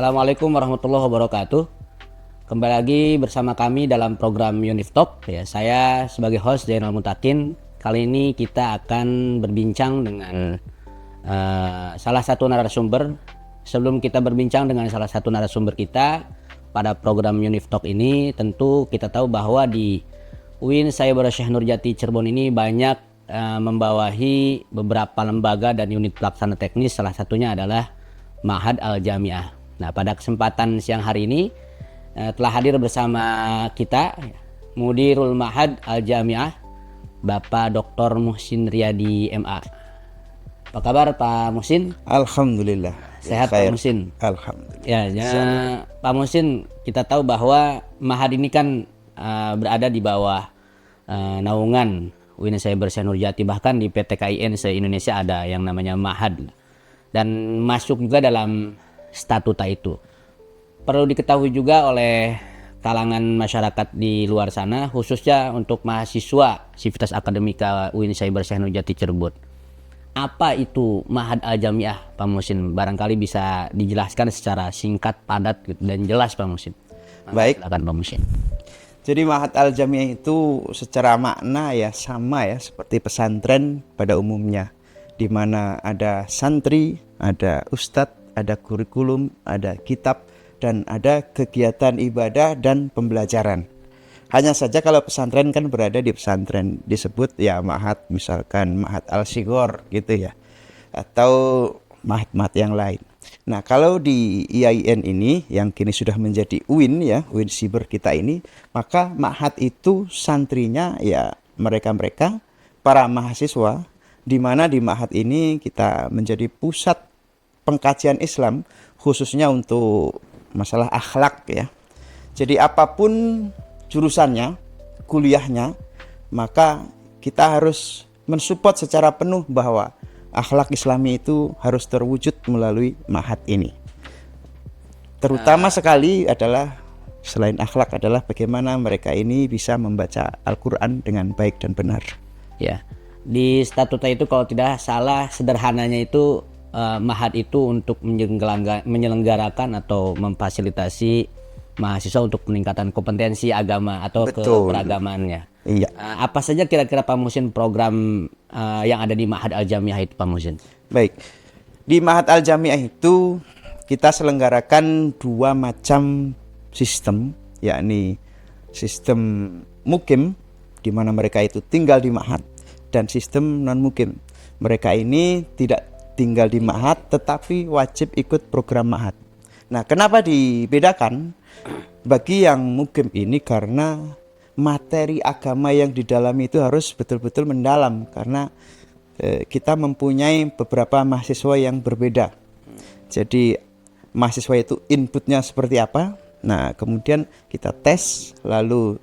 Assalamualaikum warahmatullahi wabarakatuh. Kembali lagi bersama kami dalam program Unif Talk. Ya, saya sebagai host Zainal Mutakin. Kali ini kita akan berbincang dengan salah satu narasumber. Sebelum kita berbincang dengan salah satu narasumber kita pada program Unif Talk ini, tentu kita tahu bahwa di UIN Saibara Syekh Nurjati Cirebon ini banyak membawahi beberapa lembaga dan unit pelaksana teknis. Salah satunya adalah Ma'had Al-Jami'ah. Nah, pada kesempatan siang hari ini telah hadir bersama kita Mudirul Ma'had Al-Jami'ah, Bapak Dr. Muhsin Riyadi MA. Apa kabar Pak Muhsin? Alhamdulillah. Sehat Pak Muhsin? Alhamdulillah. Ya, Pak Muhsin, kita tahu bahwa Ma'had ini kan berada di bawah naungan UIN Saibara Syekh Nurjati, bahkan di PT KIN se-Indonesia ada yang namanya Ma'had dan masuk juga dalam statuta itu. Perlu diketahui juga oleh kalangan masyarakat di luar sana, khususnya untuk mahasiswa Sivitas Akademika UIN Saibara Syekh Nurjati Cirebon. Apa itu Ma'had Al-Jami'ah, Pak Muhsin? Barangkali bisa dijelaskan secara singkat, padat, dan jelas, Pak Muhsin. Baik. Silakan Pak Muhsin. Jadi Ma'had Al-Jami'ah itu secara makna ya sama ya seperti pesantren pada umumnya, di mana ada santri, ada ustadz, ada kurikulum, ada kitab, dan ada kegiatan ibadah dan pembelajaran. Hanya saja kalau pesantren kan berada di pesantren disebut ya Ma'had, misalkan Ma'had Al-Shighar gitu ya, atau Ma'had yang lain. Nah, kalau di IAIN ini yang kini sudah menjadi UIN ya, UIN Siber kita ini, maka Ma'had itu santrinya ya mereka-mereka para mahasiswa, di mana di Ma'had ini kita menjadi pusat pengkajian Islam khususnya untuk masalah akhlak ya. Jadi apapun jurusannya, kuliahnya, maka kita harus mensupport secara penuh bahwa akhlak Islami itu harus terwujud melalui Ma'had ini. Terutama sekali adalah selain akhlak adalah bagaimana mereka ini bisa membaca Al-Quran dengan baik dan benar. Ya, di statuta itu kalau tidak salah sederhananya itu Ma'had itu untuk menyelenggarakan atau memfasilitasi mahasiswa untuk peningkatan kompetensi agama atau keberagamaannya. Iya. Apa saja kira-kira Pak Muhsin program yang ada di Ma'had Al-Jami'ah itu, Pak Muhsin? Baik. Di Ma'had Al-Jami'ah itu kita selenggarakan dua macam sistem, yakni sistem mukim di mana mereka itu tinggal di Ma'had, dan sistem non mukim. Mereka ini tidak tinggal di Ma'had tetapi wajib ikut program Ma'had. Nah, kenapa dibedakan? Bagi yang mukim ini karena materi agama yang di dalam itu harus betul-betul mendalam, karena kita mempunyai beberapa mahasiswa yang berbeda. Jadi mahasiswa itu inputnya seperti apa? Nah, kemudian kita tes, lalu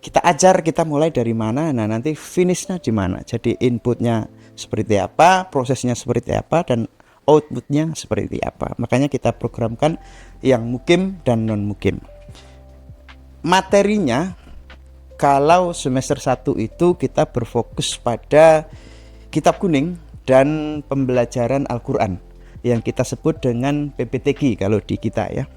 kita ajar, kita mulai dari mana, nah nanti finishnya di mana. Jadi inputnya seperti apa, prosesnya seperti apa, dan outputnya seperti apa. Makanya kita programkan yang mukim dan non mukim. Materinya kalau semester 1 itu kita berfokus pada kitab kuning dan pembelajaran Al-Quran yang kita sebut dengan PPTQ kalau di kita ya.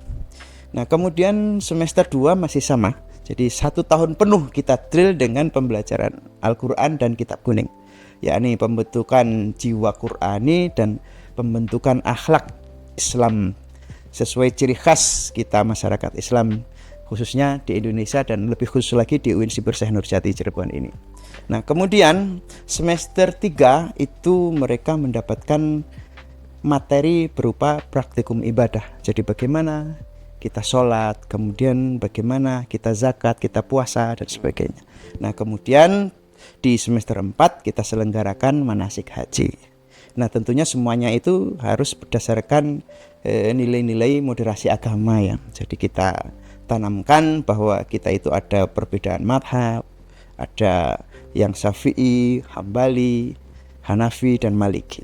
Nah, kemudian semester 2 masih sama. Jadi 1 tahun penuh kita drill dengan pembelajaran Al-Quran dan kitab kuning, yakni pembentukan jiwa Qurani dan pembentukan akhlak Islam sesuai ciri khas kita masyarakat Islam khususnya di Indonesia dan lebih khusus lagi di UIN Siber Syekh Nurjati Cirebon ini. Nah, kemudian semester 3 itu mereka mendapatkan materi berupa praktikum ibadah. Jadi bagaimana kita sholat, kemudian bagaimana kita zakat, kita puasa, dan sebagainya. Nah, kemudian di semester 4 kita selenggarakan manasik haji. Nah, tentunya semuanya itu harus berdasarkan nilai-nilai moderasi agama ya. Jadi kita tanamkan bahwa kita itu ada perbedaan madhab, ada yang Syafi'i, Hambali, Hanafi, dan Maliki.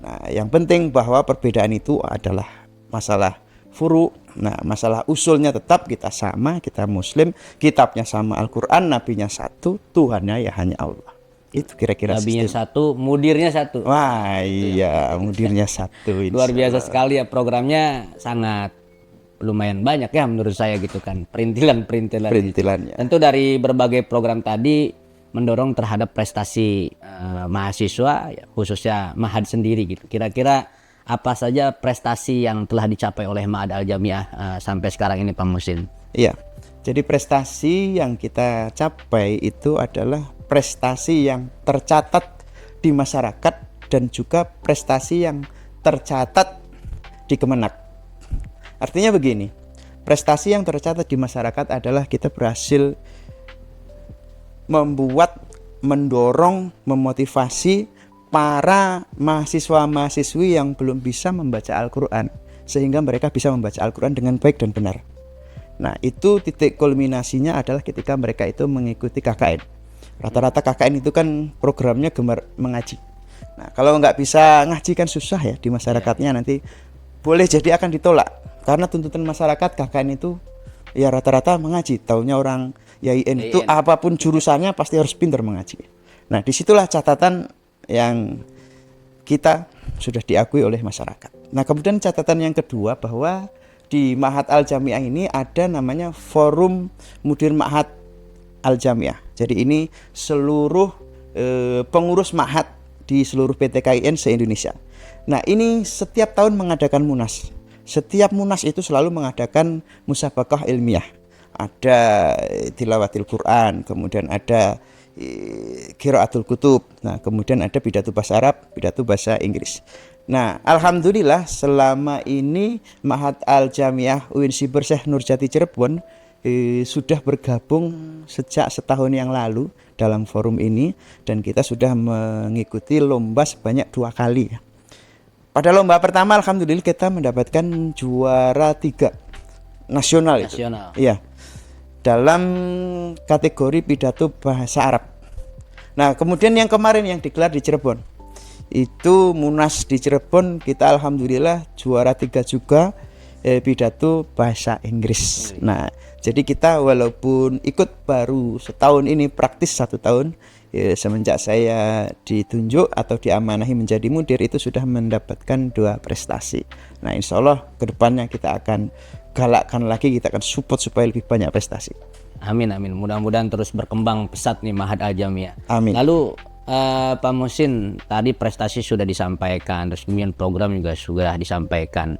Nah, yang penting bahwa perbedaan itu adalah masalah furu. Nah, masalah usulnya tetap kita sama, kita muslim, kitabnya sama Al-Quran, nabinya satu, Tuhannya ya hanya Allah. Itu kira-kira Nabinya sistem. satu, mudirnya satu. Wah iya, mudirnya satu. Luar biasa sekali ya, programnya sangat lumayan banyak ya menurut saya gitu kan, perintilan. Perintilannya. Tentu dari berbagai program tadi mendorong terhadap prestasi mahasiswa, ya, khususnya Ma'had sendiri gitu. Kira-kira apa saja prestasi yang telah dicapai oleh Ma'had Al-Jamiah sampai sekarang ini Pak Muhsin? Iya. Jadi prestasi yang kita capai itu adalah prestasi yang tercatat di masyarakat dan juga prestasi yang tercatat di Kemenak. Artinya begini, prestasi yang tercatat di masyarakat adalah kita berhasil membuat, mendorong, memotivasi para mahasiswa-mahasiswi yang belum bisa membaca Al-Quran, sehingga mereka bisa membaca Al-Quran dengan baik dan benar. Nah, itu titik kulminasinya adalah ketika mereka itu mengikuti KKN. Rata-rata KKN itu kan programnya gemar mengaji. Nah, kalau nggak bisa ngaji kan susah ya di masyarakatnya, nanti boleh jadi akan ditolak. Karena tuntutan masyarakat KKN itu ya rata-rata mengaji. Taunya orang YIN itu apapun jurusannya pasti harus pintar mengaji. Nah, disitulah catatan yang kita sudah diakui oleh masyarakat. Nah, kemudian catatan yang kedua bahwa di Ma'had Al-Jamiah ini ada namanya Forum Mudir Ma'had Al-Jamiah. Jadi ini seluruh pengurus Ma'had di seluruh PT KIN se-Indonesia. Nah, ini setiap tahun mengadakan munas. Setiap munas itu selalu mengadakan musabaqah ilmiah. Ada tilawatil Quran, kemudian ada qiraatul kutub. Nah, kemudian ada pidato bahasa Arab, pidato bahasa Inggris. Nah, alhamdulillah selama ini Ma'had Al-Jamiah UIN Siber Syekh Nurjati Cirebon sudah bergabung sejak setahun yang lalu dalam forum ini, dan kita sudah mengikuti lomba sebanyak 2 kali. Pada lomba pertama alhamdulillah kita mendapatkan juara 3 nasional. Iya. Dalam kategori pidato bahasa Arab. Nah, kemudian yang kemarin yang digelar di Cirebon, itu munas di Cirebon, kita alhamdulillah juara 3 juga pidato bahasa Inggris. Nah, jadi kita walaupun ikut baru setahun ini, praktis 1 tahun semenjak saya ditunjuk atau diamanahi menjadi mudir, itu sudah mendapatkan 2 prestasi. Nah, insya Allah kedepannya kita akan galakkan lagi, kita akan support supaya lebih banyak prestasi. Amin. Mudah-mudahan terus berkembang pesat nih Ma'had Al-Jamiah. Amin. Lalu Pak Muhsin, tadi prestasi sudah disampaikan, terus kemudian program juga sudah disampaikan.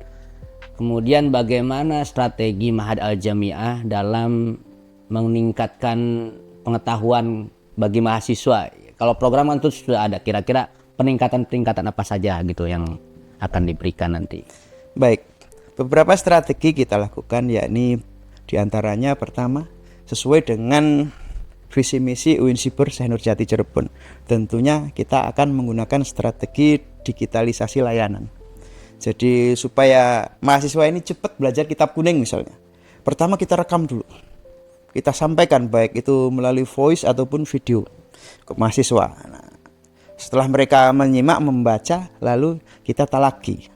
Kemudian bagaimana strategi Ma'had Al-Jamiah dalam meningkatkan pengetahuan bagi mahasiswa? Kalau program kan itu sudah ada, kira-kira peningkatan apa saja gitu yang akan diberikan nanti? Baik, beberapa strategi kita lakukan, yakni diantaranya pertama sesuai dengan visi misi UIN Siber Syekh Nurjati Cirebon. Tentunya kita akan menggunakan strategi digitalisasi layanan. Jadi supaya mahasiswa ini cepat belajar kitab kuning misalnya, pertama kita rekam dulu, kita sampaikan baik itu melalui voice ataupun video ke mahasiswa. Nah, setelah mereka menyimak, membaca, lalu kita talaki.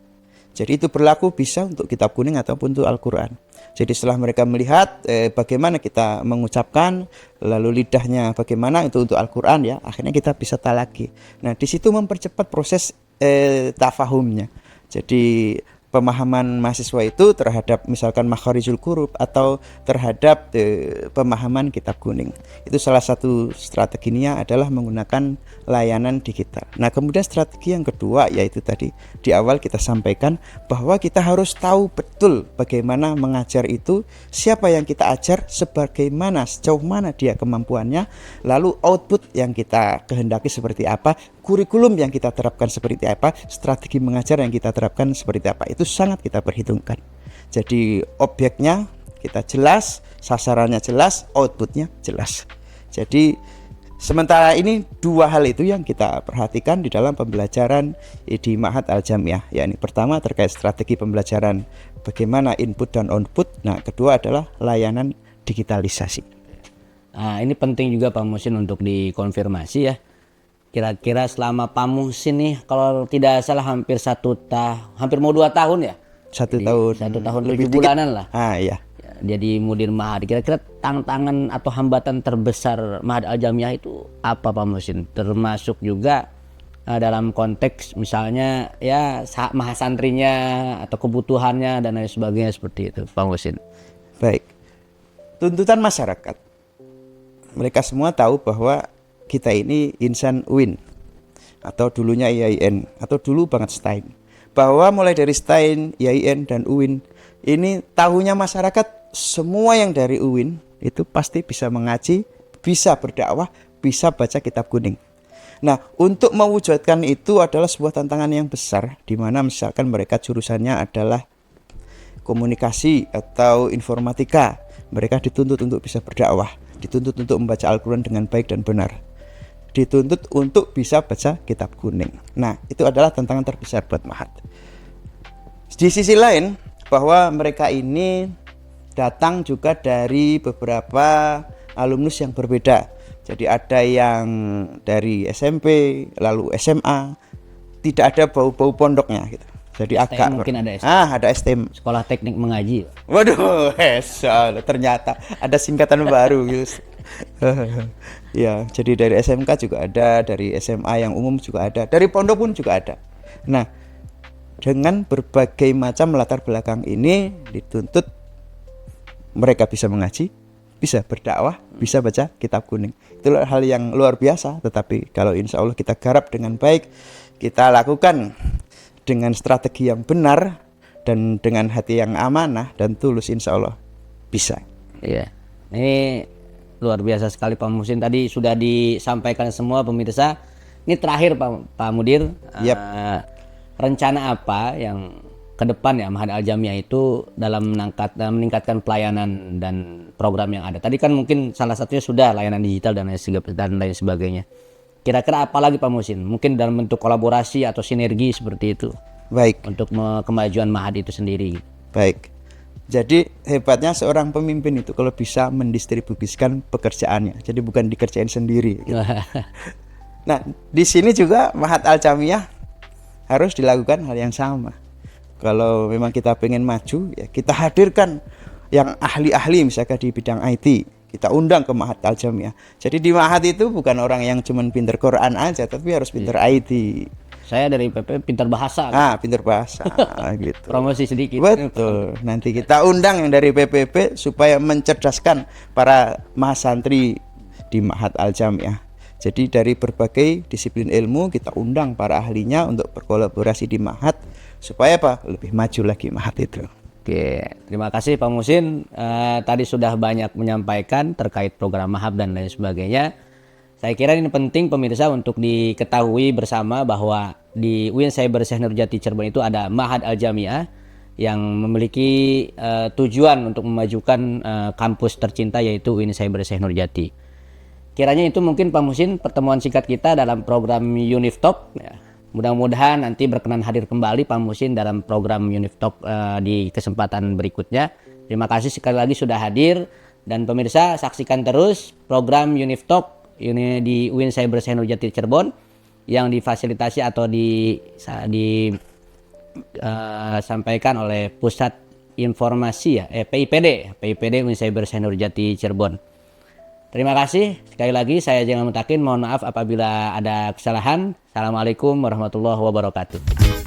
Jadi itu berlaku bisa untuk kitab kuning ataupun untuk Al-Quran. Jadi setelah mereka melihat bagaimana kita mengucapkan, lalu lidahnya bagaimana itu untuk Al-Quran, ya akhirnya kita bisa talaki. Nah, di situ mempercepat proses tafahumnya. Jadi pemahaman mahasiswa itu terhadap misalkan makharijul huruf atau terhadap pemahaman kitab kuning. Itu salah satu strateginya adalah menggunakan layanan digital. Nah, kemudian strategi yang kedua yaitu tadi di awal kita sampaikan bahwa kita harus tahu betul bagaimana mengajar itu, siapa yang kita ajar, sebagaimana sejauh mana dia kemampuannya, lalu output yang kita kehendaki seperti apa, kurikulum yang kita terapkan seperti apa, strategi mengajar yang kita terapkan seperti apa. Itu sangat kita perhitungkan. Jadi objeknya kita jelas, sasarannya jelas, outputnya jelas. Jadi sementara ini 2 hal itu yang kita perhatikan di dalam pembelajaran di Ma'had Al-Jamiah. Yakni pertama terkait strategi pembelajaran, bagaimana input dan output. Nah, kedua adalah layanan digitalisasi. Nah, ini penting juga Pak Muhsin untuk dikonfirmasi ya. Kira-kira selama Pak Muhsin nih, kalau tidak salah hampir hampir mau 2 tahun ya? 1 tahun. 1 tahun 7 bulanan lah. Iya. Jadi mudir Ma'had. Kira-kira tantangan atau hambatan terbesar Ma'had Al-Jamiah itu apa Pak Muhsin? Termasuk juga dalam konteks misalnya ya mahasantrinya atau kebutuhannya dan lain sebagainya seperti itu, Pak Muhsin. Baik. Tuntutan masyarakat. Mereka semua tahu bahwa kita ini insan UIN atau dulunya IAIN atau dulu banget STAIN. Bahwa mulai dari STAIN, IAIN dan UIN ini tahunya masyarakat semua yang dari UIN itu pasti bisa mengaji, bisa berdakwah, bisa baca kitab kuning. Nah, untuk mewujudkan itu adalah sebuah tantangan yang besar, di mana misalkan mereka jurusannya adalah komunikasi atau informatika. Mereka dituntut untuk bisa berdakwah, dituntut untuk membaca Al-Quran dengan baik dan benar, dituntut untuk bisa baca kitab kuning. Nah, itu adalah tantangan terbesar buat Mahat. Di sisi lain, bahwa mereka ini datang juga dari beberapa alumnus yang berbeda. Jadi ada yang dari SMP, lalu SMA, tidak ada bau-bau pondoknya gitu. Jadi agak mungkin ada STM. ada STM. Sekolah Teknik Mengaji. Waduh, ternyata ada singkatan baru gitu. Ya, jadi dari SMK juga ada, dari SMA yang umum juga ada, dari pondok pun juga ada. Nah, dengan berbagai macam latar belakang ini dituntut mereka bisa mengaji, bisa berdakwah, bisa baca kitab kuning. Itu hal yang luar biasa, tetapi kalau insya Allah kita garap dengan baik, kita lakukan dengan strategi yang benar dan dengan hati yang amanah dan tulus, insya Allah bisa. Iya, ini luar biasa sekali Pak Muhsin. Tadi sudah disampaikan semua pemirsa. Ini terakhir Pak Mudir, rencana apa yang ke depan ya Ma'had Al-Jamiah itu dalam meningkatkan pelayanan dan program yang ada. Tadi kan mungkin salah satunya sudah layanan digital dan lain sebagainya. Kira-kira apa lagi Pak Muhsin? Mungkin dalam bentuk kolaborasi atau sinergi seperti itu. Baik. Untuk kemajuan Ma'had itu sendiri. Baik. Jadi hebatnya seorang pemimpin itu kalau bisa mendistribusikan pekerjaannya. Jadi bukan dikerjain sendiri. Gitu. Nah, di sini juga Ma'had Al-Jamiah harus dilakukan hal yang sama. Kalau memang kita pengen maju, ya kita hadirkan yang ahli-ahli misalkan di bidang IT. Kita undang ke Ma'had Al-Jamiah. Jadi di Ma'had itu bukan orang yang cuma pinter Quran aja, tapi harus pinter IT. Saya dari PP pinter bahasa. Pinter bahasa gitu. Promosi sedikit. Betul. Nanti kita undang yang dari PPP supaya mencerdaskan para mahasantri di Ma'had Al-Jamiah. Jadi dari berbagai disiplin ilmu kita undang para ahlinya untuk berkolaborasi di Ma'had supaya apa? Lebih maju lagi Ma'had itu. Oke, terima kasih Pak Muhsin. Tadi sudah banyak menyampaikan terkait program Ma'had dan lain sebagainya. Saya kira ini penting pemirsa untuk diketahui bersama bahwa di UIN Cyber Syekh Nurjati Cirebon itu ada Ma'had Al-Jamiah yang memiliki tujuan untuk memajukan kampus tercinta yaitu UIN Cyber Syekh Nurjati. Kiranya itu mungkin Pak Muhsin pertemuan singkat kita dalam program Uniftalk. Ya. Mudah-mudahan nanti berkenan hadir kembali Pak Muhsin dalam program Uniftalk di kesempatan berikutnya. Terima kasih sekali lagi sudah hadir dan pemirsa saksikan terus program Uniftalk ini di UIN Cyber Syekh Nurjati Cirebon yang difasilitasi atau disampaikan oleh Pusat Informasi PIPD UIN Cyber Syekh Nurjati Cirebon. Terima kasih sekali lagi, saya Jainal Mutakin, mohon maaf apabila ada kesalahan. Assalamualaikum warahmatullahi wabarakatuh.